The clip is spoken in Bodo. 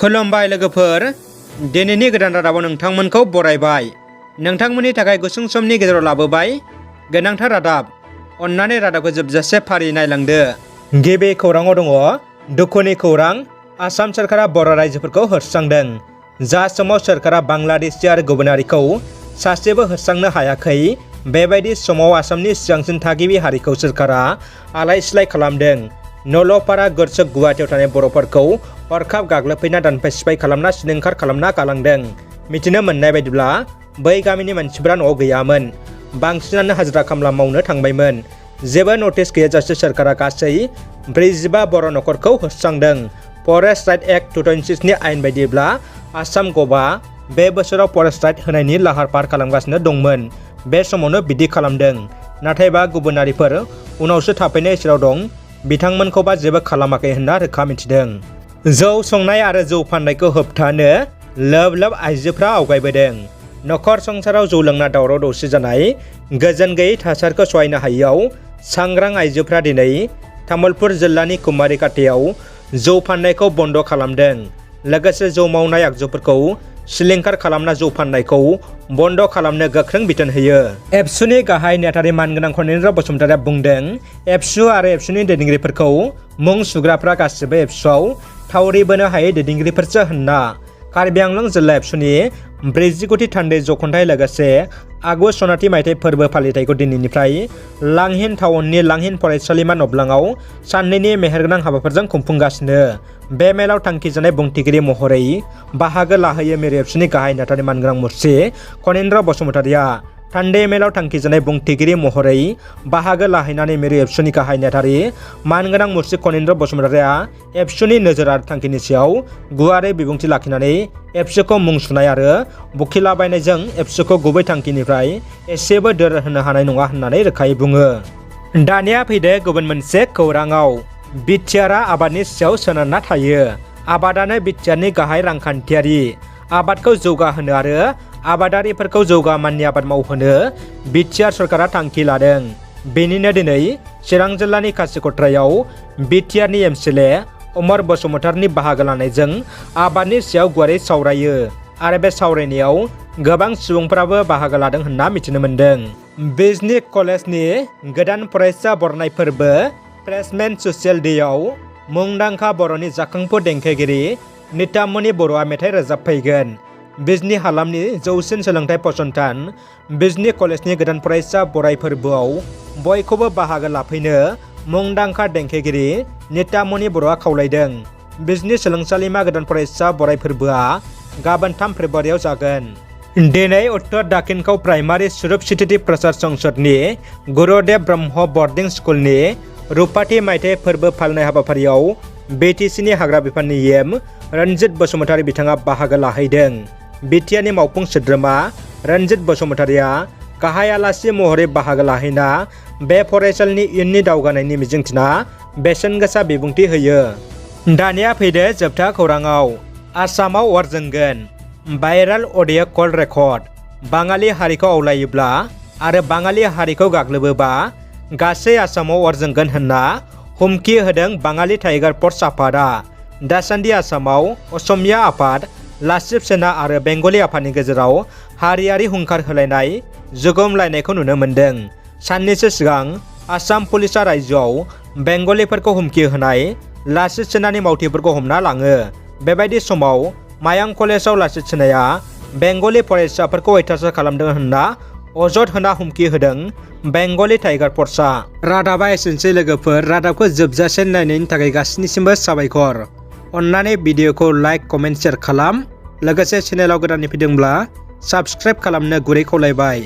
खुलुमबाय लोगोफोर, दिनैनि गोदान रादाबाव नोंथांमोनखौ बरायबाय। नोंथांमोननि थाखाय गुसुं समनि गेजेराव लाबोबाय गोनांथार रादाब। अन्नानै रादाबखौ जोबजासे फारि नायलांदो। गिबि खौराङाव दङ दुखुनि खौरां। आसाम सोरखारा बर' रायजोफोरखौ होस्रांदों। जा समाव सोरखारा बांलादेशी आरो गुबुनारिखौ सासेबो होस्रांनो हायाखै, बेबायदि समाव आसामनि सिगांसिन थागिबि हारिखौ सोरखारा आलाय सिलाय खालामदों। नलपारा गोरसोक गुवाहाटियाव थानाय बर'फोरखौ हरखाब गाग्लोबफैना दानफाय सिफाय खालामना सिलिंखार खालामना गालांदों। मिथिनो मोननाय बायदिब्ला बै गामिनि मानसिफोरा न'आव गैयामोन, बांसिनानो हाजिरा खामला मावनो थांबायमोन। जेबो नटिस गैयाजासे सोरखारा गासै 45 बर' नखरखौ होस्रांदों। फरेस्ट राइट एक्ट 2006 नि आयेन बायदिब्ला आसाम गभआ बे बोसोराव फरेस्ट राइट होनायनि लाहार फाहार खालामगासिनो दंमोन। बे समावनो बिदि खालामदों। नाथायबा गुबुनारिफोर उनावसो थाफैनाय सेराव दं, बिथांमोनखौबा जेबो खालामाखै होनना रोखा मिथिदों। जौ संनाय आरो जौ फाननायखौ होबथानो लोब लोब आइजोफ्रा आवगायबोदों। नखर संसाराव जौ लोंना दावराव दावसि जानाय, गोजोन गैयै थासारिखौ सहायनो हायैयाव सांग्रां आइजोफ्रा दिनै तामुलपुर जिल्लानि कुमारिकाटायाव जौ फाननायखौ बन्द खालामदों। लोगोसे जौ मावनाय आगजुफोरखौ सिलिंखार खालामना जौ फाननायखौ बन्द खालामनो गोख्रों बिथोन होयो। एबसुनि गाहाय नेहाथारि मानगोनां खनिन्द्र बसुमतारिया बुंदों, एबसु आरो एबसुनि दैदेनगिरिफोरखौ मुं सुग्राफ्रा गासिबो एबसुआव थावरि बोनो हायै दैदेनगिरिफोरसो होनना। कार्बि आंलं जिल्ला एबसुनि 40 थान्दै जखन्थाय लोगोसे आगु सनाथि मायथाइ फोरबो फालिथायखौ दिनैनिफ्राय लांहिन टाउननि लांहिन फरायसालिमा नब्लाङाव साननैनि मेहेरगोनां हाबाफोरजों खुंफुंगासिनो। बे मेलाव थांखिजानाय बुंथिगिरि महरै बाहागो लाहैयो मिरु एबसुनि गाहाय नेहाथारि मानगोनां मुरसि खनिन्द्र बसुमतारिया। थान्दै मेलाव थांखिजानाय बुंथिगिरि महरै बाहागो लाहैनानै मिरु एबसुनि गाहाय नेहाथारि मानगोनां मुरसि खनिन्द्र बसुमतारिया एबसुनि नोजोर आरो थांखिनि सायाव गुवारै बिबुंथि लाखिनानै एबसुखौ मुं सुनाय आरो बुखिलाबायनायजों एबसुखौ गुबै थांखिनिफ्राय एसेबो दोर होनो हानाय नङा होननानै रोखायै बुङो। दानिया फैदो गुबुन मोनसे खौराङाव। बिटिआरआ आबादनि सायाव सोनारना थायो। आबादानो बिटिआरनि गाहाय रांखान्थियारि। आबादखौ जौगाहोनो आरो आबादारिफोरखौ जौगामाननि आबाद मावहोनो बिटिआर सरकारा थांखि लादों। बेनिनो दिनै चिरां जिल्लानि खासिक'त्रायाव बिटिआरनि एमसिएलए अमर बसुमतारिनि बाहागो लानायजों आबादनि सायाव गुवारै सावरायो आरो बे सावरायनायाव गोबां सुबुंफोराबो बाहागो लादों होनना मिथिनो मोन्दों। बिजनि कलेजनि गोदान फरायसा बरनाय फोरबो फ्रेशमेन ससियेल डेआव मुंदांखा बर'नि जाखांफु देंखोगिरि नितामनि बर'आ मेथाइ रोजाबफैगोन। बिजनि हालामनि जौसिन सोलोंथाइ फसंथान बिजनि कलेजनि गोदान फरायसा बराय फोरबोआव बयखौबो बाहागो लाफैनो मुंदांखा देंखोगिरि नितामनि बर'आ खावलायदों। बिजनि सोलोंसालिमा गोदान फरायसा बराय फोरबोआ गाबोन 3 फेब्रुवारियाव जागोन। दिनै उत्तर दाखिनखौ प्राइमारि स्वरूप स्थिति प्रसार संसदनि गुरुदेव ब्रह्म बर्डिं स्कुलनि रुपाथि मायथाइ फोरबो फालिनाय हाबाफारियाव बिटिसिनि हाग्रा बिफाननि एम रन्जित बसुमतारि बिथाङा बाहागो लाहैदों। बिटिआरनि मावफुं सोद्रोमा रन्जित बसुमतारिया गाहाय आलासि महरै बाहागो लाहैना बे फरायसालिनि इयुननि दावगानायनि मिजिंथिना बेसेन गोसा बिबुंथि होयो। दानिया फैदो जोबथा खौराङाव। आसामाव अर जोंगोन। भाइरेल अडिअ कल रेकर्ड। बाङालि हारिखौ आवलायोब्ला आरो बाङालि हारिखौ गाग्लोबोबा गासै आसामाव अर जोंगोन होनना हुमखि होदों बाङालि टाइगार फर्स आफादआ। दासान्दि आसामाव असमिया आफाद, लाचित सेना आरो बेंगलि आफादनि गेजेराव हारियारि हुंखार होलायनाय जुगुमलायनायखौ नुनो मोन्दों। साननैसो सिगां आसाम पुलिसआ रायजोआव बेंगलिफोरखौ हुमखि होनाय लाचित सेनानि मावथिफोरखौ हमना लाङो। बेबायदि समाव मायां कलेजाव लाचित सेनाया बेंगलि फरायसाफोरखौ अयथासार खालामदों होनना अजद होना हुमखि होदों बेंगलि टाइगार फर्सआ। रादाबा एसेनोसै लोगोफोर। रादाबखौ जोबजासे नायनायनि थाखाय गासैनिसिमबो साबायखर। अन्नानै भिडिअखौ लाइक, कमेन्ट, शेयार खालाम। लोगोसे चेनेलाव गोदानै फैदोंब्ला साबस्क्राइब खालामनो गुरै खावलायबाय।